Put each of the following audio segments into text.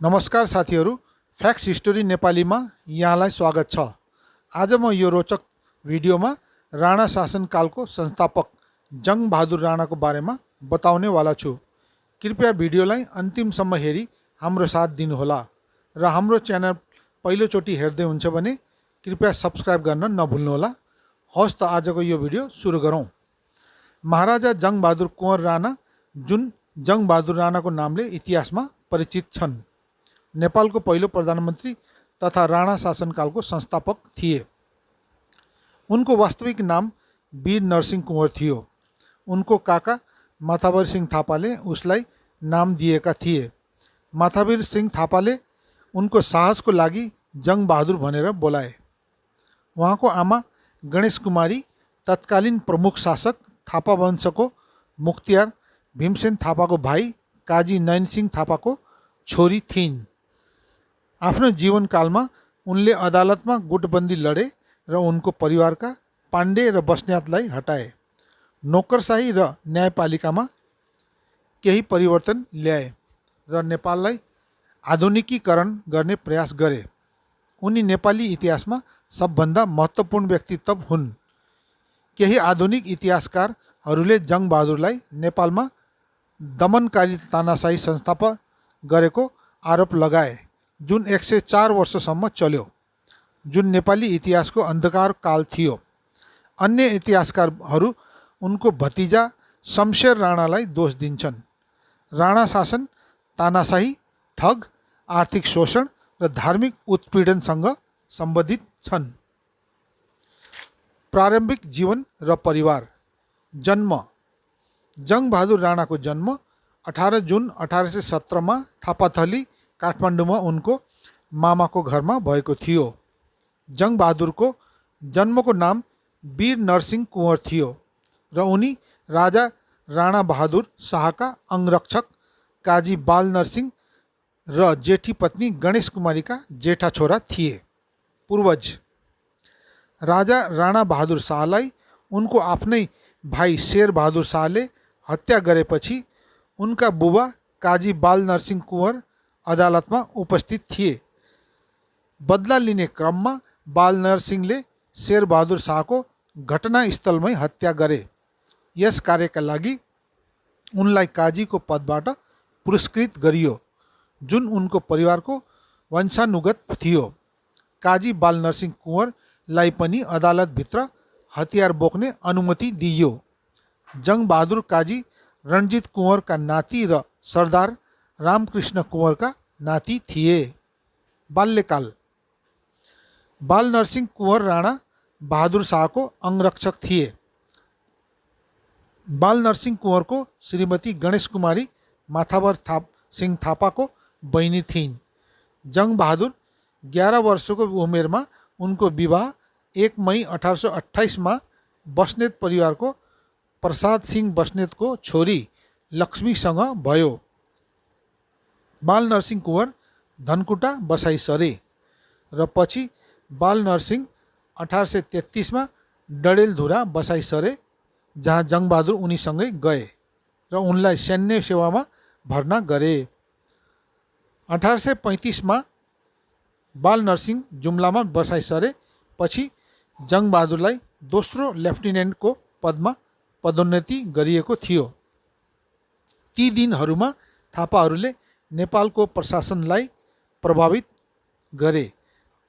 नमस्कार साथीहरू, facts history नेपालीमा यहाँलाई स्वागत छ। आज म यो रोचक भिडियोमा राणा शासनकालको संस्थापक जङ्गबहादुर राणाको बारेमा बताउने वाला छु। कृपया भिडियोलाई अन्तिमसम्म हेरी हाम्रो साथ दिनुहोला र हाम्रो च्यानल पहिलोचोटि हेर्दै हुन्छ भने कृपया सब्स्क्राइब गर्न नभुल्नुहोला। हवस् त आजको यो भिडियो सुरु गरौँ। महाराजा जङ्गबहादुर कुँवर राणा, जुन जङ्गबहादुर राणाको नामले इतिहासमा परिचित छन्, नेपालको पहिलो प्रधानमन्त्री तथा राणा शासनकालको संस्थापक थिए। उनको वास्तविक नाम वीर नरसिंह कुँवर थियो। उनको काका माथाभर सिंह थापाले उसलाई नाम दिएका थिए। माथाभीर सिंह थापाले उनको साहसको लागि जङ्गबहादुर भनेर बोलाए। उहाँको आमा गणेश कुमारी तत्कालीन प्रमुख शासक थापा वंशको मुख्तियार भीमसेन थापाको भाइ काजी नयनसिंह थापाको छोरी थिइन्। आफ्नो जीवनकालमा उनले अदालतमा गुटबन्दी लडे र उनको परिवारका पाण्डे र बस्नेतलाई हटाए। नोकरशाही र न्यायपालिकामा केही परिवर्तन ल्याए र नेपाललाई आधुनिकीकरण गर्ने प्रयास गरे। उनी नेपाली इतिहासमा सबभन्दा महत्त्वपूर्ण व्यक्तित्व हुन्। केही आधुनिक इतिहासकारहरूले जङ्गबहादुरलाई नेपालमा दमनकारी तानाशाही संस्थापन गरेको आरोप लगाए, जुन 104 वर्षसम्म चल्यो, जुन नेपाली इतिहासको अन्धकार काल थियो। अन्य इतिहासकारहरू उनको भतिजा शमशेर राणालाई दोष दिन्छन्। राणा शासन तानाशाही, ठग, आर्थिक शोषण र धार्मिक उत्पीडनसँग सम्बन्धित छन्। प्रारम्भिक जीवन र परिवार। जन्म। जङ्गबहादुर राणाको जन्म 18 जुन 1817 मा थापाथली, काठमाडौँमा उनको मामाको घरमा भएको थियो। जङ्गबहादुरको जन्मको नाम वीर नरसिंह कुँवर थियो र उनी राजा राणा बहादुर शाहका अंगरक्षक काजी बाल नरसिंह र जेठी पत्नी गणेश कुमारीका जेठा छोरा थिए। पूर्वज। राजा राणा बहादुर शाहलाई उनको आफ्नै भाइ शेर बहादुर शाहले हत्या गरेपछि उनका बुबा काजी बाल नरसिंह कुँवर अदालतमा उपस्थित थिए। बदला लिने क्रममा बाल नरसिंहले शेर बहादुर शाहको घटनास्थलमै हत्या गरे। यस कार्यका लागि उनलाई काजीको पदबाट पुरस्कृत गरियो, जुन उनको परिवारको वंशानुगत थियो। काजी बाल नरसिंह कुँवरलाई पनि अदालतभित्र हतियार बोक्ने अनुमति दिइयो। जङ्गबहादुर काजी रणजित कुँवरका नाति र सरदार रामकृष्ण कुँवरका नाति थिए। बाल्यकाल। बाल नरसिंह कुँवर राणा बहादुर शाहको अंगरक्षक थिए। बाल नरसिंह कुँवरको श्रीमती गणेश कुमारी माथाभर सिंह थापाको बहिनी थिइन्। जङ्गबहादुर 11 वर्षको उमेरमा उनको विवाह 1 मई 1828 मा बस्नेत परिवारको प्रसाद सिंह बस्नेतको छोरी लक्ष्मीसँग भयो। बाल नरसिंह कुँवर धनकुटा बसाइ सरे र पछि बाल नरसिंह 1833 मा डडेलधुरा बसाइ सरे, जहाँ जङ्गबहादुर उनीसँगै गए र उनलाई सैन्य सेवामा भर्ना गरे। 1835 मा बाल नरसिंह जुम्लामा बसाइ सरे पछि जङ्गबहादुरलाई दोस्रो लेफ्टिनेन्टको पदमा पदोन्नति गरिएको थियो। ती दिनहरूमा थापाहरूले नेपालको प्रशासनलाई प्रभावित गरे।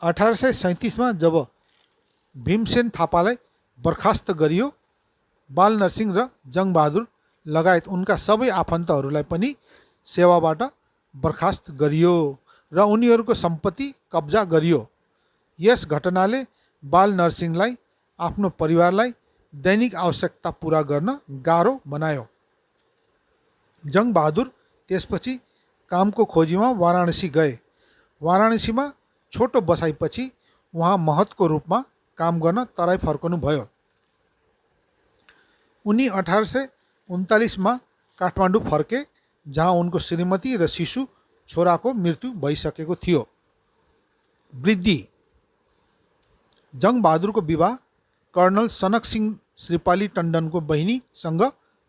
1837 मा जब भीमसेन थापालाई बर्खास्त गरियो, बाल नरसिंह र जङ्गबहादुर लगायत उनका सबै आफन्तहरूलाई पनि सेवाबाट बर्खास्त गरियो र उनीहरूको सम्पत्ति कब्जा गरियो। यस घटनाले बाल नरसिंहलाई आफ्नो परिवारलाई दैनिक आवश्यकता पुरा गर्न गाह्रो बनायो। जङ्गबहादुर त्यसपछि कामको खोजीमा वाराणसी गए। वाराणसीमा छोटो बसाइपछि उहाँ महतको रूपमा काम गर्न तराई फर्कनुभयो। उनी 1839 मा काठमाडौँ फर्के, जहाँ उनको श्रीमती र शिशु छोराको मृत्यु भइसकेको थियो। वृद्धि। जङ्गबहादुरको विवाह कर्नल सनक सिंह श्रीपाली टण्डनको बहिनीसँग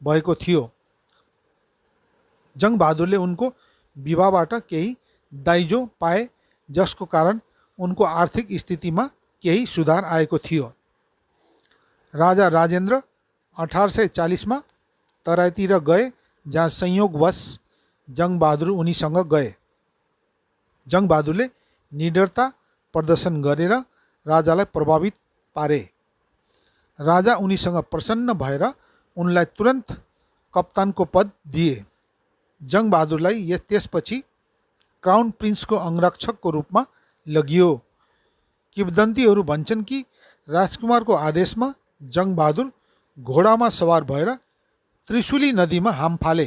भएको थियो। जङ्गबहादुरले उनको विवाहबाट केही दाइजो पाए, जसको कारण उनको आर्थिक स्थितिमा केही सुधार आएको थियो। राजा राजेन्द्र 1840 में तराईतिर गए, जहाँ संयोगवश जङ्गबहादुर उनीसँग गए। जङ्गबहादुरले निडरता प्रदर्शन गरेर राजालाई प्रभावित पारे। राजा उनीसँग प्रसन्न भएर उनलाई तुरन्त कप्तानको पद दिए। जङ्गबहादुरलाई त्यसपछि क्राउन प्रिन्सको अंगरक्षकको रूपमा लगियो। किंवदन्तीहरू भन्छन् कि राजकुमारको आदेशमा जङ्गबहादुर घोडामा सवार भएर त्रिशुली नदीमा हाम फाले।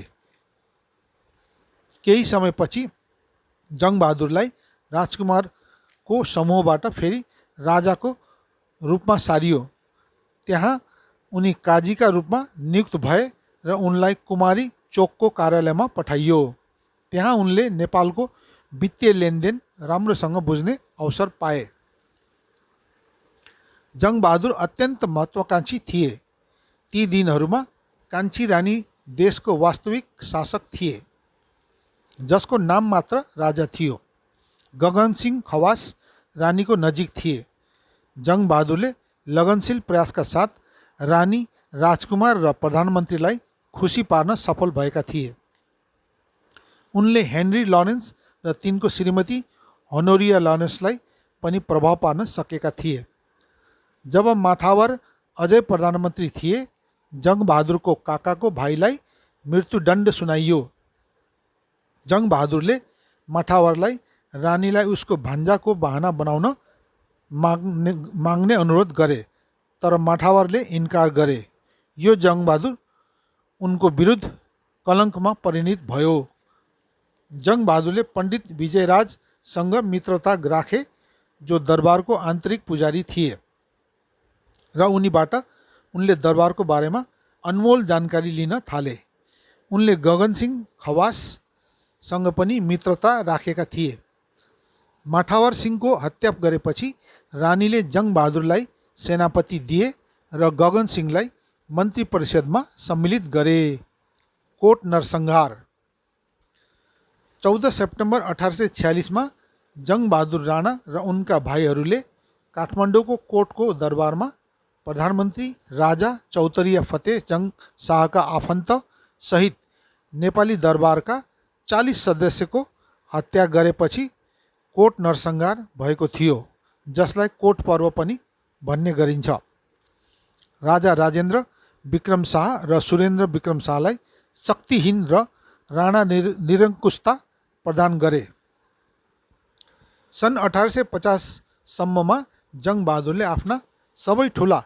केही समयपछि जङ्गबहादुरलाई राजकुमारको समूहबाट फेरि राजाको रूपमा सारियो। त्यहाँ उनी काजीका रूपमा नियुक्त भए र उनलाई कुमारी चोकको कार्यालयमा पठाइयो। त्यहाँ उनले नेपालको वित्तीय लेनदेन राम्रोसँग बुझ्ने अवसर पाए। जङ्गबहादुर अत्यन्त महत्त्वाकांक्षी थिए। ती दिनहरूमा कान्छी रानी देशको वास्तविक शासक थिए, जसको नाम मात्र राजा थियो। गगनसिंह खवास रानीको नजिक थिए। जङ्गबहादुरले लगनशील प्रयासका साथ रानी, राजकुमार र प्रधानमन्त्रीलाई खुसी पार्न सफल भएका थिए। उनले हेनरी लरेन्स र तिनको श्रीमती होनोरिया लरेन्सलाई पनि प्रभाव पार्न सकेका थिए। जब माठावर अझै प्रधानमन्त्री थिए, जङ्गबहादुरको काकाको भाइलाई मृत्युदण्ड सुनाइयो। जङ्गबहादुरले माठावरलाई रानीलाई उसको भान्जाको बहाना बनाउन माग्ने अनुरोध गरे, तर माठावरले इन्कार गरे। यो जङ्गबहादुर उनको विरुद्ध कलङ्कमा परिणत भयो। जङ्गबहादुरले पण्डित विजयराजसँग मित्रता राखे, जो दरबारको आन्तरिक पुजारी थिए, र उनीबाट उनले दरबारको बारेमा अनमोल जानकारी लिन थाले। उनले गगनसिंह खवाससँग पनि मित्रता राखेका थिए। माठावर सिंहको हत्या गरेपछि रानीले जङ्गबहादुरलाई सेनापति दिए र गगनसिंहलाई मन्त्री परिषदमा सम्मिलित गरे। कोट नरसंहार 14 सेप्टेम्बर 1846 में जङ्गबहादुर राणा र उनका भाइहरूले काठमाडौँको कोटको दरबारमा प्रधानमन्त्री राजा चौतरिया फतेह जंग शाहका आफन्त सहित नेपाली दरबारका 40 सदस्यको हत्या गरेपछि कोट नरसंहार भएको थियो, जसलाई कोट पर्व पनि भन्ने गरिन्छ। राजा राजेन्द्र विक्रम शाह र सुरेन्द्र विक्रम शाहलाई शक्तिहीन र राणा निरङ्कुशता प्रदान गरे। सन् 1850 सम्ममा जङ्गबहादुरले आफ्ना सबै ठुला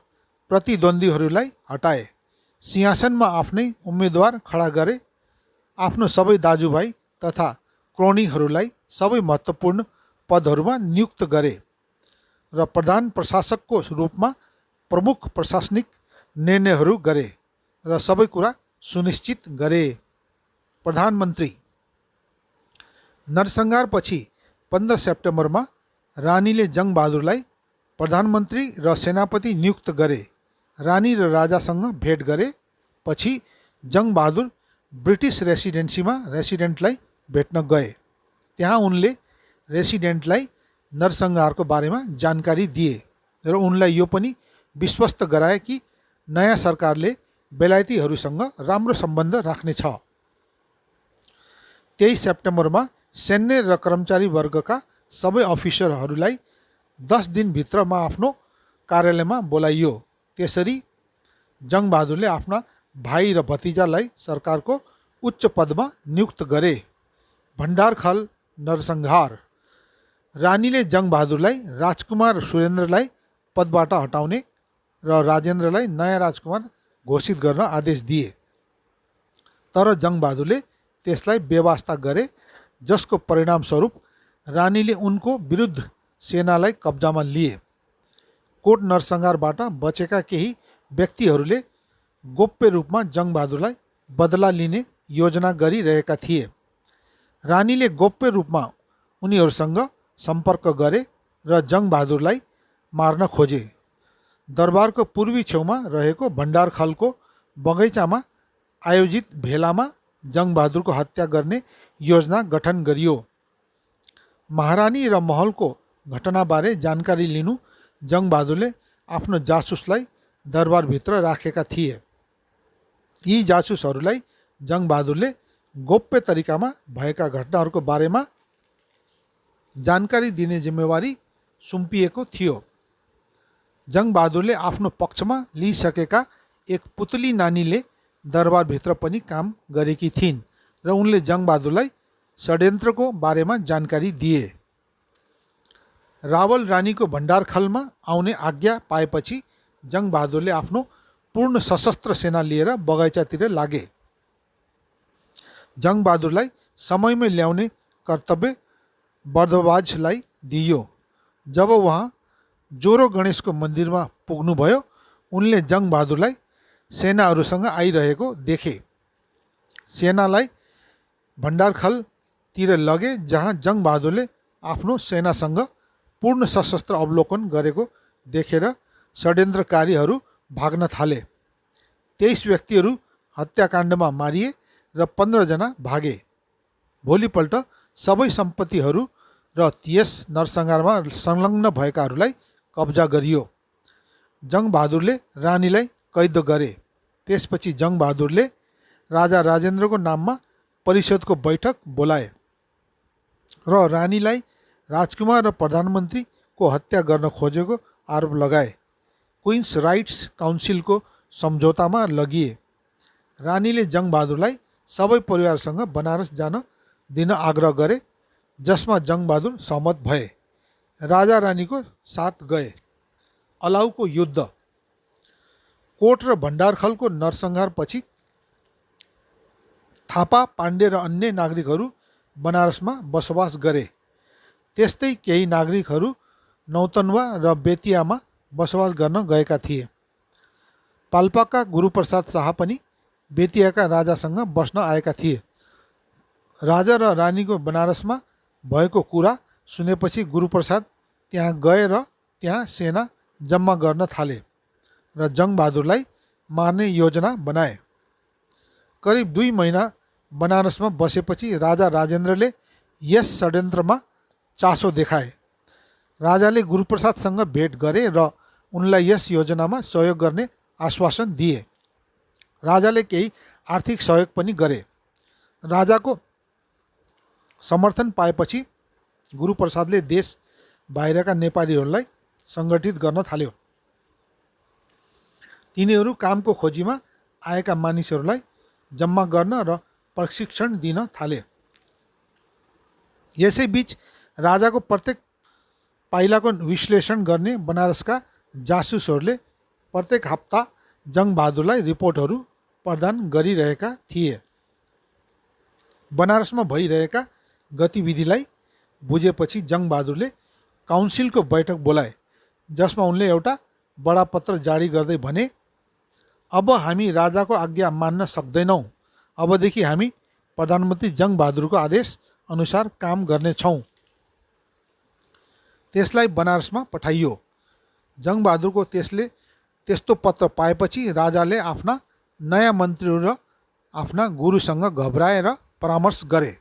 प्रतिद्वन्द्वीहरूलाई हटाए, सिंहासनमा आफ्नै उम्मेदवार खडा गरे, आफ्नो सबै दाजुभाइ तथा क्रोनीहरूलाई सबै महत्त्वपूर्ण पदहरूमा नियुक्त गरे र प्रधान प्रशासकको रूपमा प्रमुख प्रशासनिक निर्णयहरू गरे र सबै कुरा सुनिश्चित गरे। प्रधानमन्त्री नरसंहारपछि 15 सेप्टेम्बरमा रानीले जङ्गबहादुरलाई प्रधानमन्त्री र सेनापति नियुक्त गरे। रानी र राजासँग भेट गरे पछि जङ्गबहादुर ब्रिटिस रेसिडेन्टलाई भेट्न गए। त्यहाँ उनले रेसिडेन्टलाई नरसंहारको बारेमा जानकारी दिए र उनलाई यो पनि विश्वस्त गराए कि नयाँ सरकारले बेलायतीहरूसँग राम्रो सम्बन्ध राख्नेछ। 23 सेप्टेम्बरमा सैन्य र कर्मचारी वर्गका सबै अफिसरहरूलाई 10 दिनभित्रमा आफ्नो कार्यालयमा बोलाइयो। त्यसरी जङ्गबहादुरले आफ्ना भाइ र भतिजालाई सरकारको उच्च पदमा नियुक्त गरे। भण्डारखल नरसंहार रानीले जङ्गबहादुरलाई राजकुमार सुरेन्द्रलाई पदबाट हटाउने र राजेन्द्रलाई नयाँ राजकुमार घोषित गर्न आदेश दिए, तर जङ्गबहादुरले त्यसलाई बेवास्ता गरे, जसको परिणामस्वरूप रानीले उनको विरुद्ध सेनालाई कब्जामा लिए। कोट नरसंहारबाट बचेका केही व्यक्तिहरूले गोप्य रूपमा जङ्गबहादुरलाई बदला लिने योजना गरिरहेका थिए। रानीले गोप्य रूपमा उनीहरूसँग सम्पर्क गरे र जङ्गबहादुरलाई मार्न खोजे। दरबारको पूर्वी छेउमा रहेको भण्डारखलको बगैँचामा आयोजित भेलामा जङ्गबहादुरको हत्या गर्ने योजना गठन गरियो। महारानी र महलको घटनाबारे जानकारी लिनु जङ्गबहादुरले आफ्नो जासुसलाई दरबारभित्र राखेका थिए। यी जासुसहरूलाई जङ्गबहादुरले गोप्य तरिकामा भएका घटनाहरूको बारेमा जानकारी दिने जिम्मेवारी सुम्पिएको थियो। जङ्गबहादुरले आफ्नो पक्षमा लिइसकेका एक पुतली नानीले दरबारभित्र पनि काम गरेकी थिइन् र उनले जङ्गबहादुरलाई षड्यन्त्रको बारेमा जानकारी दिए। रावल रानीको भण्डारखलमा आउने आज्ञा पाएपछि जङ्गबहादुरले आफ्नो पूर्ण सशस्त्र सेना लिएर बगैँचातिर लागे। जङ्गबहादुरलाई समयमै ल्याउने कर्तव्य बर्दबाजलाई दिइयो। जब उहाँ जोरो गणेशको मन्दिरमा पुग्नुभयो, उनले जङ्गबहादुरलाई सेनाहरूसँग आइरहेको देखे। सेनालाई भण्डारखलतिर लगे, जहाँ जङ्गबहादुरले आफ्नो सेनासँग पूर्ण सशस्त्र अवलोकन गरेको देखेर षड्यन्त्रकारीहरू भाग्न थाले। 23 व्यक्तिहरू हत्याकाण्डमा मारिए र 15 जना भागे। भोलिपल्ट सबै सम्पत्तिहरू र यस नरसंहारमा संलग्न भएकाहरूलाई कब्जा गरियो। जङ्गबहादुरले रानीलाई कैद गरे। त्यसपछि जङ्गबहादुरले राजा राजेन्द्रको नाममा परिषदको बैठक बोलाए र रानीलाई राजकुमार र प्रधानमन्त्रीको हत्या गर्न खोजेको आरोप लगाए। क्विन्स राइट्स काउन्सिलको सम्झौतामा लगिए। रानीले जङ्गबहादुरलाई सबै परिवारसँग बनारस जान दिन आग्रह गरे, जसमा जङ्गबहादुर सहमत भए। राजा रानीको साथ गए। अलाउको युद्ध। कोट र भण्डारखलको नरसंहारपछि थापा, पाण्डे र अन्य नागरिकहरू बनारसमा बसोबास गरे। त्यस्तै केही नागरिकहरू नौतन्वा र बेतियामा बसोबास गर्न गएका थिए। पाल्पाका गुरुप्रसाद शाह पनि बेतियाका राजासँग बस्न आएका थिए। राजा र रानीको बनारसमा भएको कुरा सुनेपछि गुरुप्रसाद त्यहाँ गए र त्यहाँ सेना जम्मा गर्न थाले र जङ्गबहादुरलाई मार्ने योजना बनाए। करिब 2 महिना बनारसमा बसेपछि राजा राजेन्द्रले यस षड्यन्त्रमा चासो देखाए। राजाले गुरुप्रसादसँग भेट गरे र उनलाई यस योजनामा सहयोग गर्ने आश्वासन दिए। राजाले केही आर्थिक सहयोग पनि गरे। राजाको समर्थन पाएपछि गुरुप्रसादले देश बाहिरका नेपालीहरूलाई सङ्गठित गर्न थाल्यो। तिनीहरू कामको खोजीमा आएका मानिसहरूलाई जम्मा गर्न र प्रशिक्षण दिन थाले। यसैबीच राजाको प्रत्येक पाइलाको विश्लेषण गर्ने बनारसका जासुसहरूले प्रत्येक हप्ता जङ्गबहादुरलाई रिपोर्टहरू प्रदान गरिरहेका थिए। बनारसमा भइरहेका गतिविधिलाई बुझेपछि जङ्गबहादुरले काउन्सिलको बैठक बोलाए, जसमा उनले एउटा बडापत्र जारी गर्दै भने, अब हामी राजाको आज्ञा मान्न सक्दैनौँ। अबदेखि हामी प्रधानमन्त्री जङ्गबहादुरको आदेश अनुसार काम गर्नेछौँ। त्यसलाई बनारसमा पठाइयो। जङ्गबहादुरको त्यस्तो पत्र पाएपछि राजाले आफ्ना नयाँ मन्त्रीहरू र आफ्ना गुरुसँग घबराएर परामर्श गरे।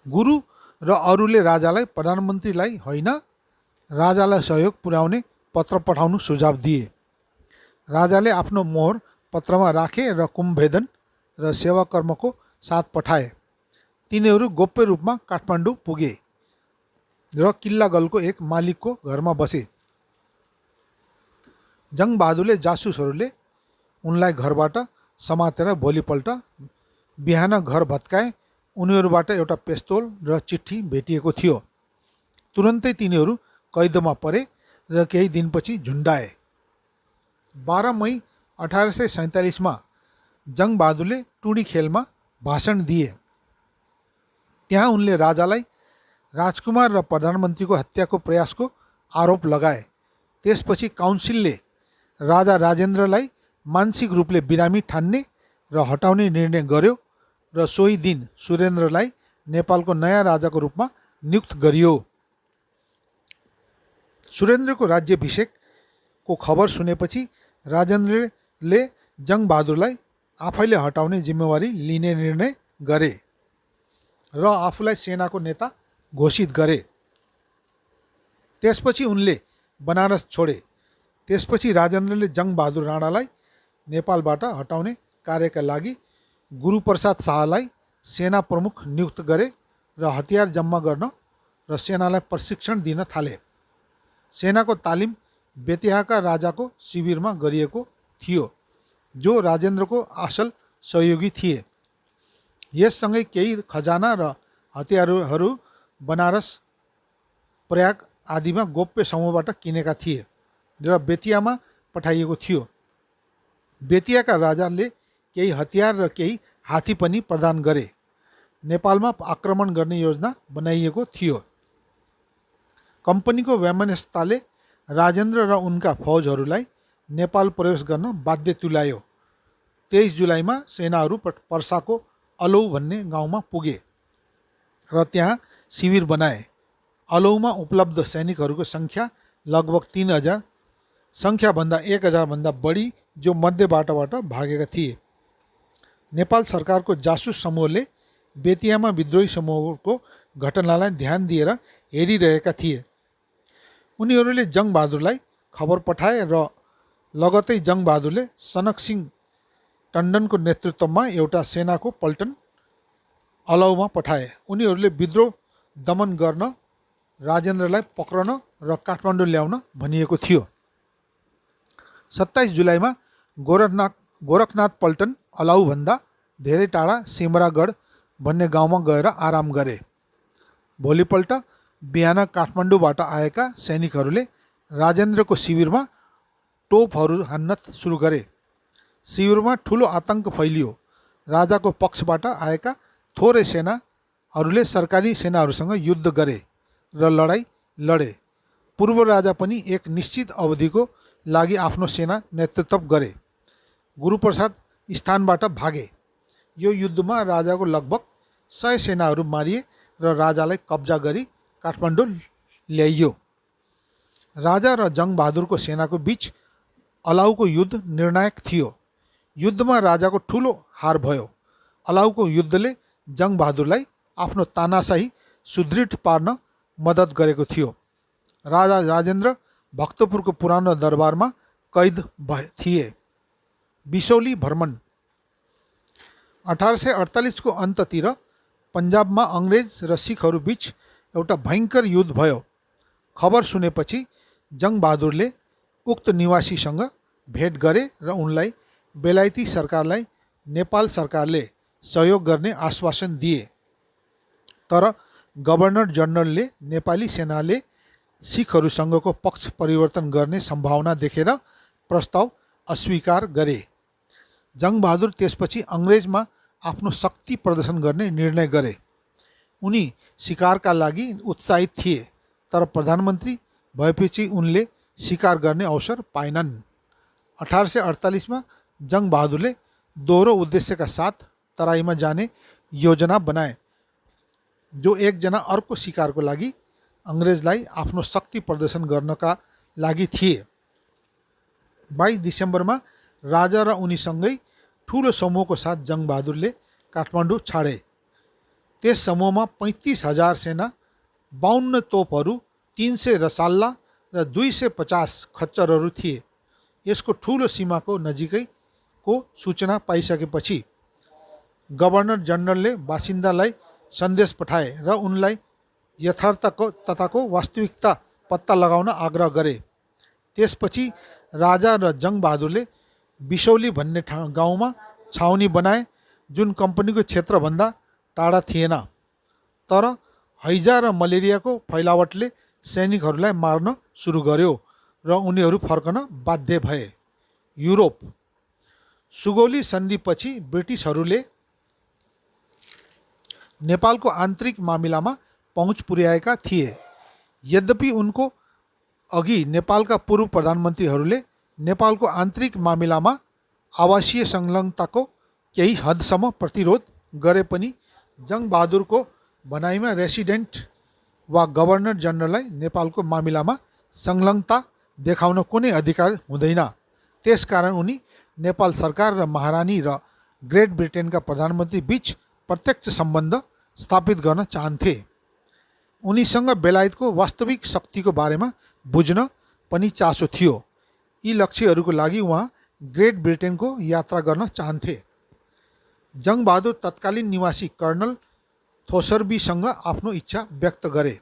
गुरु र अरूले राजालाई प्रधानमन्त्रीलाई होइन, राजालाई सहयोग पुर्याउने पत्र पठाउनु सुझाव दिए। राजाले आफ्नो मोहर पत्रमा राखे र कुम्भेदन र सेवाकर्मको साथ पठाए। तिनीहरू गोप्य रूपमा काठमाडौँ पुगे र किल्लागलको एक मालिकको घरमा बसे। जङ्गबहादुरले जासुसहरूले उनलाई घरबाट समातेर भोलिपल्ट बिहान घर भत्काए। उनीहरूबाट एउटा पिस्तोल र चिठी भेटिएको थियो। तुरन्तै तिनीहरू कैदमा परे र केही दिनपछि झुन्डाए। 12 मई 1847 जङ्गबहादुरले टुडी खेलमा भाषण दिए। त्यहाँ उनले राजालाई राजकुमार र प्रधानमन्त्रीको हत्याको प्रयासको आरोप लगाए। त्यसपछि काउन्सिलले राजा राजेन्द्रलाई मानसिक रूपले बिरामी ठान्ने र हटाउने निर्णय गर्यो र सोही दिन सुरेन्द्रलाई नेपालको नयाँ राजाको रूपमा नियुक्त गरियो। सुरेन्द्रको राज्याभिषेकको खबर सुनेपछि राजेन्द्रले जङ्गबहादुरलाई आफैले हटाउने जिम्मेवारी लिने निर्णय गरे। र आफूलाई सेनाको नेता घोषित गरे। त्यसपछि उनले बनारस छोडे। त्यसपछि राजेन्द्रले जङ्गबहादुर राणालाई नेपालबाट हटाउने कार्यका लागि गुरुप्रसाद शाहलाई सेना प्रमुख नियुक्त गरे र हतियार जम्मा गर्न र सेनालाई प्रशिक्षण दिन थाले। सेनाको तालिम बेतियाका राजाको शिविरमा गरिएको थियो, जो राजेन्द्रको असल सहयोगी थिए। यससँगै केही खजाना र हतियारहरू बनारस, प्रयाग आदिमा गोप्य समूहबाट किनेका थिए र बेतियामा पठाइएको थियो। बेतियाका राजाले केही हतियार र केही हात्ती पनि प्रदान गरे। नेपालमा आक्रमण गर्ने योजना बनाइएको थियो। कम्पनीको वैमनस्यताले राजेन्द्र र उनका फौजहरूलाई नेपाल प्रवेश गर्न बाध्य तुल्यायो। 23 जुलाईमा सेनाहरू पर्साको अलौ भन्ने गाउँमा पुगे र त्यहाँ शिविर बनाए। अलौमा उपलब्ध सैनिकहरूको सङ्ख्या लगभग 3000, सङ्ख्याभन्दा 1000 भन्दा बढी, जो मध्य बाटोबाट भागेका थिए। नेपाल सरकारको जासुस समूहले बेतियामा विद्रोही समूहको घटनालाई ध्यान दिएर हेरिरहेका थिए। उनीहरूले जङ्गबहादुरलाई खबर पठाए र लगतै जङ्गबहादुरले सनकसिंह टन्डनको नेतृत्वमा एउटा सेनाको पल्टन अलौमा पठाए। उनीहरूले विद्रोह दमन गर्न राजेन्द्रलाई पक्रन र काठमाडौँ ल्याउन भनिएको थियो। 27 जुलाईमा गोरखनाथ पल्टन अलौभन्दा धेरै टाढा सिमरागढ भन्ने गाउँमा गएर आराम गरे। भोलिपल्ट बिहान काठमाडौँबाट आएका सैनिकहरूले राजेन्द्रको शिविरमा तोपहरू हान्न सुरु गरे। शिविरमा ठुलो आतंक फैलियो। राजाको पक्षबाट आएका थोरै सेनाहरूले सरकारी सेनाहरूसँग युद्ध गरे र लडाइँ लडे। पूर्व राजा पनि एक निश्चित अवधिको लागि आफ्नो सेना नेतृत्व गरे। गुरुप्रसाद स्थानबाट भागे। यो युद्धमा राजाको लगभग 100 सेनाहरू मारिए र राजालाई कब्जा गरी काठमाडौँ ल्याइयो। राजा र जङ्गबहादुरको सेनाको बीच अलाउको युद्ध निर्णायक थियो। युद्धमा राजाको ठुलो हार भयो। अलाउको युद्धले जङ्गबहादुरलाई आफ्नो तानाशाही सुदृढ पार्न मद्दत गरेको थियो। राजा राजेन्द्र भक्तपुरको पुरानो दरबारमा कैद थिए। बिसौली भ्रमण। 1848 को अन्ततिर पन्जाबमा अङ्ग्रेज र सिखहरू बीच एउटा भयङ्कर युद्ध भयो। खबर सुनेपछि जङ्गबहादुरले उक्त निवासीसँग भेट गरे र उनलाई बेलायती सरकारलाई नेपाल सरकारले सहयोग गर्ने आश्वासन दिए। तर गभर्नर जनरलले नेपाली सेनाले सिखहरूसँगको पक्ष परिवर्तन गर्ने सम्भावना देखेर प्रस्ताव अस्वीकार गरे। जङ्गबहादुर त्यसपछि अङ्ग्रेजमा आफ्नो शक्ति प्रदर्शन गर्ने निर्णय गरे। उनी शिकारका लागि उत्साहित थिए, तर प्रधानमन्त्री भएपछि उनले शिकार गर्ने अवसर पाएनन्। 1848 में जङ्गबहादुरले दोहोरो उद्देश्यका साथ तराईमा जाने योजना बनाए, जो एकजना अर्को शिकारको लागि अङ्ग्रेजलाई आफ्नो शक्ति प्रदर्शन गर्नका लागि थिए। 22 डिसेम्बरमा राजा र उनीसँगै ठुलो समूहको साथ जङ्गबहादुरले काठमाडौँ छाडे। त्यस समूहमा 35,000 सेना, 52 तोपहरू, 300 रसाल्ला र 250 खच्चरहरू थिए। यसको ठुलो सीमाको नजिकैको सूचना पाइसकेपछि गभर्नर जनरलले बासिन्दालाई सन्देश पठाए र उनलाई यथार्थताको वास्तविकता पत्ता लगाउन आग्रह गरे। त्यसपछि राजा र जङ्गबहादुरले बिसौली भन्ने गाउँमा छाउनी बनाए, जुन कम्पनीको क्षेत्रभन्दा टाढा थिएन। तर हैजा र मलेरियाको फैलावटले सैनिकहरूलाई मार्न सुरु गर्यो र उनीहरू फर्कन बाध्य भए। युरोप। सुगौली सन्धिपछि ब्रिटिसहरूले नेपालको आन्तरिक मामिलामा पहुँच पुर्याएका थिए। यद्यपि उनको अघि नेपालका पूर्व प्रधानमन्त्रीहरूले नेपालको आन्तरिक मामिलामा आवासीय संलग्नताको केही हदसम्म प्रतिरोध गरे पनि जङ्गबहादुरको भनाइमा रेसिडेन्ट वा गभर्नर जनरललाई नेपालको मामिलामा संलग्नता देखाउन कुनै अधिकार हुँदैन। त्यसकारण उनी नेपाल सरकार र महारानी र ग्रेट ब्रिटेनका प्रधानमन्त्री बीच प्रत्यक्ष सम्बन्ध स्थापित गर्न चाहन्थे। उनीसँग बेलायतको वास्तविक शक्तिको बारेमा बुझ्न पनि चासो थियो। यी लक्ष्यहरूको लागि उहाँ ग्रेट ब्रिटेनको यात्रा गर्न चाहन्थे। जङ्गबहादुर तत्कालीन निवासी कर्नल थोसर्बीसँग आफ्नो इच्छा व्यक्त गरे।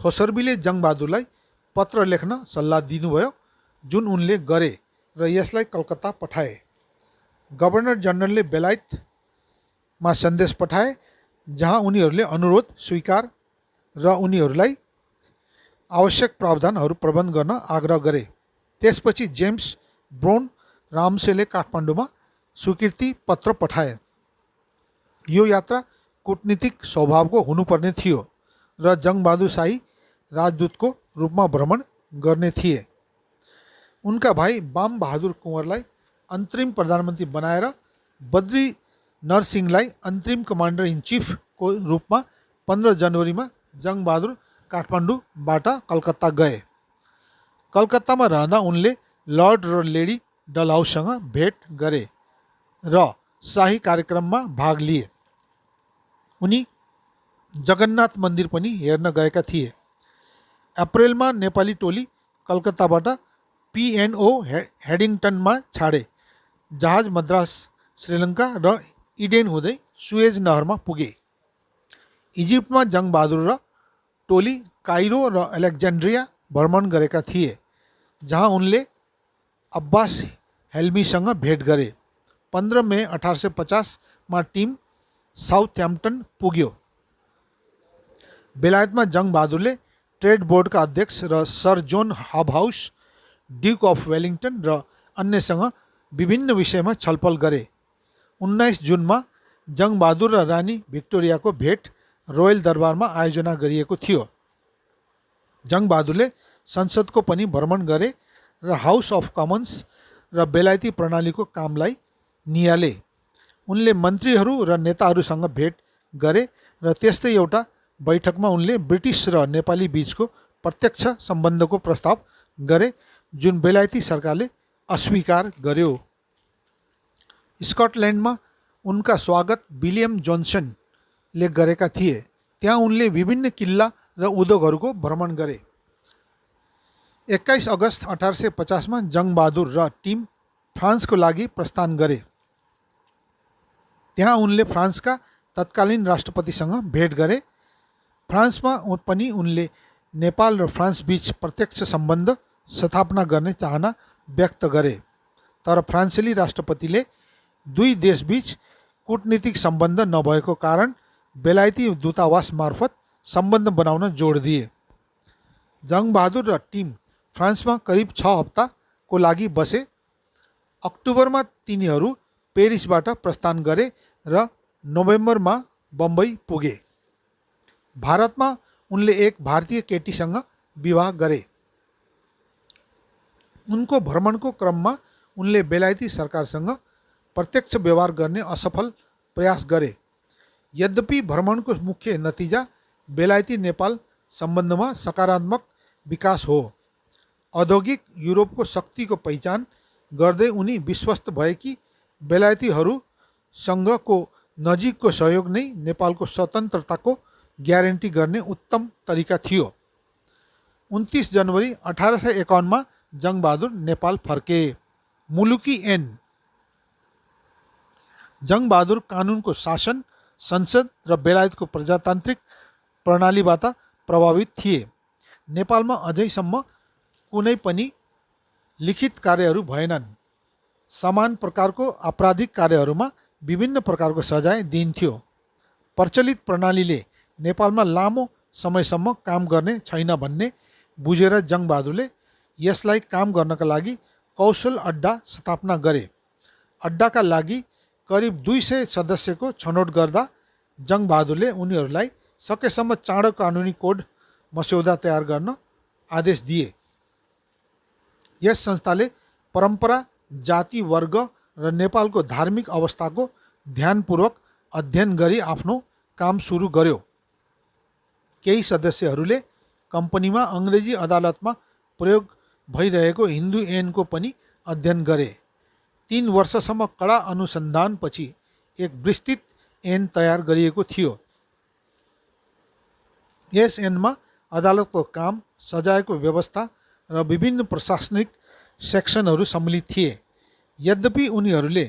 थोसर्बीले जङ्गबहादुरलाई पत्र लेख्न सल्लाह दिनुभयो, जुन उनले गरे र यसलाई कलकत्ता पठाए। गभर्नर जनरलले बेलायतमा सन्देश पठाए, जहाँ उनीहरूले अनुरोध स्वीकार र उनीहरूलाई आवश्यक प्रावधानहरू प्रबन्ध गर्न आग्रह गरे। त्यसपछि जेम्स ब्राउन रामसेले काठमाडौँमा स्वीकृति पत्र पठाए। यो यात्रा कूटनीतिक स्वभावको हुनुपर्ने थियो र जङ्गबहादुर शाही राजदूतको रूपमा भ्रमण गर्ने थिए। उनका भाइ बाम बहादुर कुँवरलाई अन्तरिम प्रधानमन्त्री बनाएर बद्री नरसिंहलाई अन्तरिम कमान्डर इन चिफको रूपमा 15 जनवरीमा जङ्गबहादुर काठमाडौँबाट कलकत्ता गए। कलकत्तामा रहँदा उनले लर्ड र लेडी डलहाउसँग भेट गरे र शाही कार्यक्रममा भाग लिए। उनी जगन्नाथ मन्दिर पनि हेर्न गएका थिए। अप्रेलमा नेपाली टोली कलकत्ताबाट पिएनओ हेडिङटनमा छाडे। जहाज मद्रास, श्रीलङ्का र इडेन हुँदै सुएज नहरमा पुगे। इजिप्टमा जङ्गबहादुर र टोली काइरो र अलेक्जेन्ड्रिया भ्रमण गरेका थिए, जहाँ उनले अब्बास हेल्मीसँग भेट गरे। 15 मे 1850मा टिम साउथह्याम्पटन पुग्यो। बेलायतमा जङ्गबहादुरले ट्रेड बोर्डका अध्यक्ष र sir John Hobhouse, duke of Wellington र अन्यसँग विभिन्न विषयमा छलफल गरे। 19 जुनमा जङ्गबहादुर र रानी भिक्टोरियाको भेट रोयल दरबारमा आयोजना गरिएको थियो। जङ्गबहादुरले संसदको पनि भ्रमण गरे र हाउस अफ कमन्स र बेलायती प्रणालीको कामलाई नियाले। उनले मन्त्रीहरू र नेताहरूसँग भेट गरे र त्यस्तै एउटा बैठकमा उनले ब्रिटिस र नेपाली बीचको प्रत्यक्ष सम्बन्धको प्रस्ताव गरे, जुन बेलायती सरकारले अस्वीकार गर्यो। स्कटल्यान्डमा उनका स्वागत विलियम जोन्सनले गरेका थिए। त्यहाँ उनले विभिन्न किल्ला र उद्योगहरूको भ्रमण गरे। 21 अगस्त 1850मा जङ्गबहादुर र टिम फ्रान्सको लागि प्रस्थान गरे। त्यहाँ उनले फ्रान्सका तत्कालीन राष्ट्रपतिसँग भेट गरे। फ्रान्समा पनि उनले नेपाल र फ्रान्स बीच प्रत्यक्ष सम्बन्ध स्थापना गर्ने चाहना व्यक्त गरे, तर फ्रान्सेली राष्ट्रपतिले दुई देशबीच कूटनीतिक सम्बन्ध नभएको कारण बेलायती दूतावास मार्फत सम्बन्ध बनाउन जोड दिए। जङ्गबहादुर र टिम फ्रान्समा करिब 6 हप्ताको लागि बसे। अक्टोबरमा तिनीहरू पेरिसबाट प्रस्थान गरे र नोभेम्बरमा बम्बई पुगे। भारतमा उनले एक भारतीय केटीसँग विवाह गरे। उनको भ्रमणको क्रममा उनले बेलायती सरकारसँग प्रत्यक्ष व्यवहार गर्ने असफल प्रयास गरे। यद्यपि भ्रमणको मुख्य नतिजा बेलायती नेपाल सम्बन्धमा सकारात्मक विकास हो। औद्योगिक युरोपको शक्तिको पहिचान गर्दै उनी विश्वस्त भए कि बेलायतीहरूसँगको नजिकको सहयोग नै नेपालको स्वतन्त्रताको ग्यारेन्टी गर्ने उत्तम तरिका थियो। 29 जनवरी 1851मा जङ्गबहादुर नेपाल फर्के। मुलुकी ऐन। जङ्गबहादुर कानुनको शासन, संसद र बेलायतको प्रजातान्त्रिक प्रणालीबाट प्रभावित थिए। नेपालमा अझैसम्म कुनै पनि लिखित कार्यहरू भएनन्। समान प्रकारको आपराधिक कार्यहरूमा विभिन्न प्रकारको सजाय दिइन्थ्यो। प्रचलित प्रणालीले नेपालमा लामो समयसम्म काम गर्ने छैन भन्ने बुझेर जङ्गबहादुरले यसलाई काम गर्नका लागि कौशल अड्डा स्थापना गरे। अड्डाका लागि करिब 200 सदस्यको छनौट गर्दा जङ्गबहादुरले उनीहरूलाई सकेसम्म चाँडो कानुनी कोड मस्यौदा तयार गर्न आदेश दिए। यस संस्थाले परम्परा, जाति, वर्ग र नेपालको धार्मिक अवस्थाको ध्यानपूर्वक अध्ययन गरी आफ्नो काम सुरु गर्यो। केही सदस्यहरूले कम्पनीमा अङ्ग्रेजी अदालतमा प्रयोग भइरहेको हिन्दू ऐनको पनि अध्ययन गरे। 3 वर्षसम्म कडा अनुसन्धानपछि एक विस्तृत ऐन तयार गरिएको थियो। यस ऐनमा अदालतको काम, सजायको व्यवस्था र विभिन्न प्रशासनिक सेक्सनहरू सम्मिलित थिए। यद्यपि उनीहरूले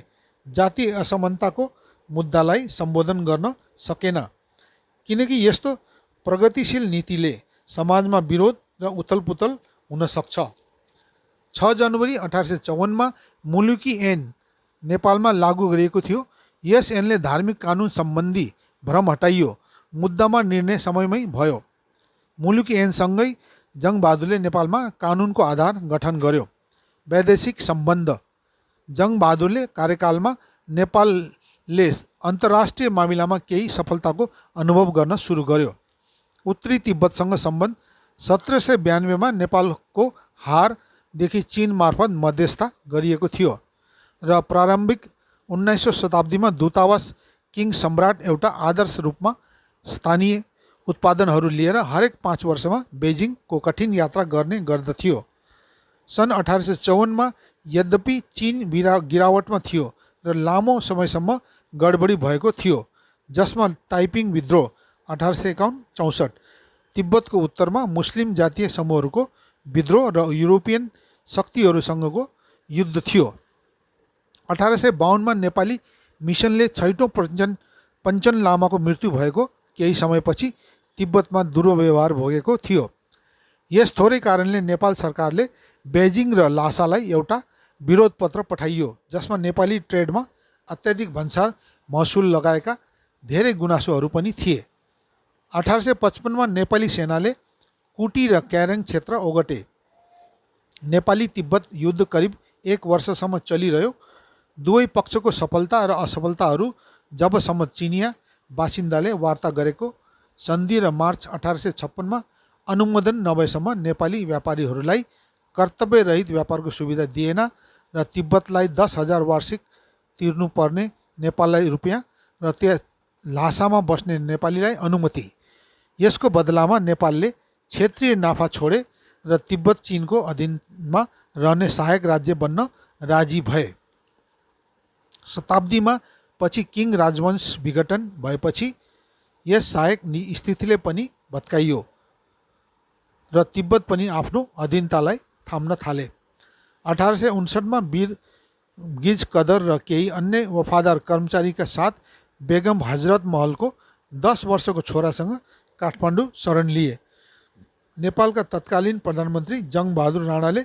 जातीय असमानताको मुद्दालाई सम्बोधन गर्न सकेन, किनकि यस्तो प्रगतिशील नीतिले समाजमा विरोध र उथलपुथल हुन सक्छ। 6 जनवरी 1854 मा मुलुकी ऐन नेपालमा लागू गरिएको थियो। यस ऐनले धार्मिक कानुन सम्बन्धी भ्रम हटाइयो। मुद्दामा निर्णय समयमै भयो। मुलुकी ऐनसँगै जङ्गबहादुरले नेपालमा कानुनको आधार गठन गर्यो। वैदेशिक सम्बन्ध। जङ्गबहादुरले कार्यकालमा नेपालले अन्तर्राष्ट्रिय मामिलामा केही सफलताको अनुभव गर्न सुरु गर्यो। उत्तरी तिब्बतसँग सम्बन्ध। 1792 मा नेपालको हारदेखि चीन मार्फत मध्यस्थता गरिएको थियो र प्रारम्भिक 19औं शताब्दीमा दूतावास किङ सम्राट एउटा आदर्श रूपमा स्थानीय उत्पादनहरू लिएर हरेक 5 वर्षमा बेजिङको कठिन यात्रा गर्ने गर्दथ्यो। सन् 1854 मा यद्यपि चीन गिरावटमा थियो र लामो समयसम्म गडबडी भएको थियो, जसमा ताइपिङ विद्रोह 1851-64, तिब्बतको उत्तरमा मुस्लिम जातीय समूहहरूको विद्रोह र युरोपियन शक्तिहरूसँगको युद्ध थियो। 1852 मा नेपाली मिसनले छैटौं पञ्चन लामाको मृत्यु भएको केही समयपछि तिब्बतमा दुर्व्यवहार भोगेको थियो। यस थोरै कारणले नेपाल सरकारले बेजिङ र लासालाई एउटा विरोध पत्र पठाइयो, जसमा नेपाली ट्रेडमा अत्याधिक भन्सार महसुल लगाएका धेरै गुनासोहरू पनि थिए। 1855 मा नेपाली सेनाले कुटी र क्यारेङ क्षेत्र ओगटे। नेपाली तिब्बत युद्ध करिब 1 वर्षसम्म चलिरह्यो। दुवै पक्षको सफलता र असफलताहरू जबसम्म चिनिया बासिन्दाले वार्ता गरेको सन्धि र मार्च 1856 मा अनुमोदन नभएसम्म नेपाली व्यापारीहरूलाई कर्तव्यरहित व्यापारको सुविधा दिएन र तिब्बतलाई 10,000 वार्षिक तिर्नुपर्ने नेपाललाई रुपियाँ र ल्हासामा बस्ने नेपालीलाई अनुमति। यसको बदलामा नेपालले क्षेत्रीय नाफा छोडे र तिब्बत चीनको अधीनमा रहने सहायक राज्य बन्न राजी भए। शताब्दीमा पछि किङ राजवंश विघटन भएपछि यस सहायक स्थितिले पनि भत्काइयो र तिब्बत पनि आफ्नो अधीनतालाई थाम्न थाले। 1859 मा वीर गिज कदर र केही अन्य वफादार कर्मचारीका साथ बेगम हजरत महलको 10 वर्षको छोरासँग काठमाडौँ शरण लिए। नेपालका तत्कालीन प्रधानमन्त्री जङ्गबहादुर राणाले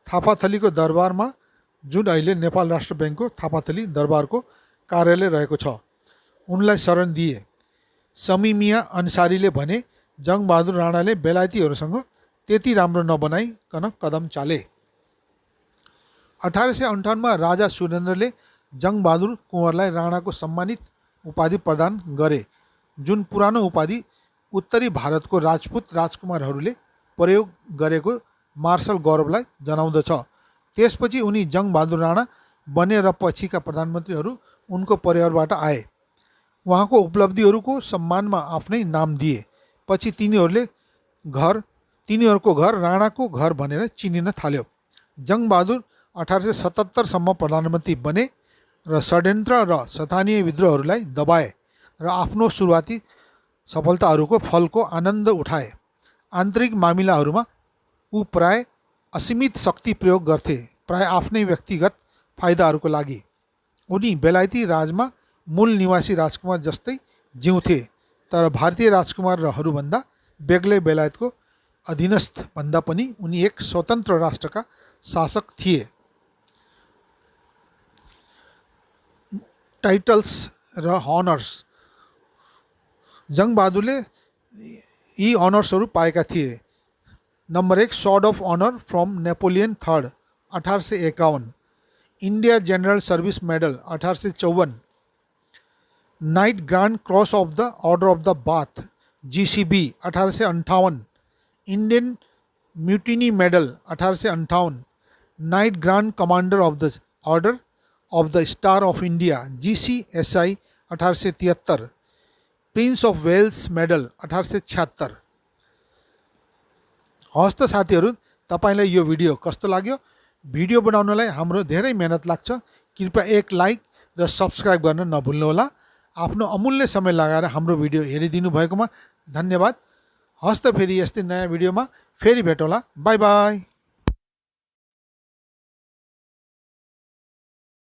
थापाथलीको दरबारमा, जुन अहिले नेपाल राष्ट्र ब्याङ्कको थापाथली दरबारको कार्यालय रहेको छ, उनलाई शरण दिए। समी मिया अन्सारीले भने जङ्गबहादुर राणाले बेलायतीहरूसँग त्यति राम्रो नबनाइकन कदम चाले। 1858 मा राजा सुरेन्द्रले जङ्गबहादुर कुँवरलाई राणाको सम्मानित उपाधि प्रदान गरे, जुन पुरानो उपाधि उत्तरी भारतको राजपूत राजकुमारहरूले प्रयोग गरेको मार्शल गौरवलाई जनाउँदछ। त्यसपछि उनी जङ्गबहादुर राणा बने र पछिका प्रधानमन्त्रीहरू उनको परिवारबाट आए। उहाँको उपलब्धिहरूको सम्मानमा आफ्नै नाम दिए। पछि तिनीहरूको घर राणाको घर भनेर चिनिन थाल्यो। जङ्गबहादुर 1877 सम्म प्रधानमन्त्री बने र षड्यन्त्र र स्थानीय विद्रोहहरूलाई दबाए र आफ्नो सुरुवाती सफलताहरूको फलको आनन्द उठाए। आन्तरिक मामिलाहरूमा ऊ प्राय असीमित शक्ति प्रयोग गर्थे, प्राय आफ्नै व्यक्तिगत फाइदाहरूको लागि। उनी बेलायती राजमा मूल निवासी राजकुमार जस्तै जिउँथे, तर भारतीय राजकुमारहरूभन्दा बेग्लै बेलायतको अधीनस्थ भन्दा पनि उनी एक स्वतन्त्र राष्ट्रका शासक थिए। टाइटल्स र हनर्स। जङ्गबहादुरले यी अनर्सहरू पाएका थिए। Number 1, third of honour from Napoleon III 1851, India general service medal 1854, knight grand cross of the order of the Bath GCB 1858, Indian mutiny medal 1858, knight grand commander of the order of the star of India GCSI 1873, prince of Wales medal 1876। हवस् त साथीहरू, तपाईँलाई यो video कस्तो लाग्यो? Video बनाउनलाई हाम्रो धेरै मेहनत लाग्छ। कृपया एक लाइक र सब्सक्राइब गर्न नभुल्नुहोला। आफ्नो अमूल्य समय लगाएर हाम्रो भिडियो हेरिदिनु भएकोमा धन्यवाद। हस्त फेरि यस्तै नयाँ भिडियोमा फेरि भेटौँला। By by.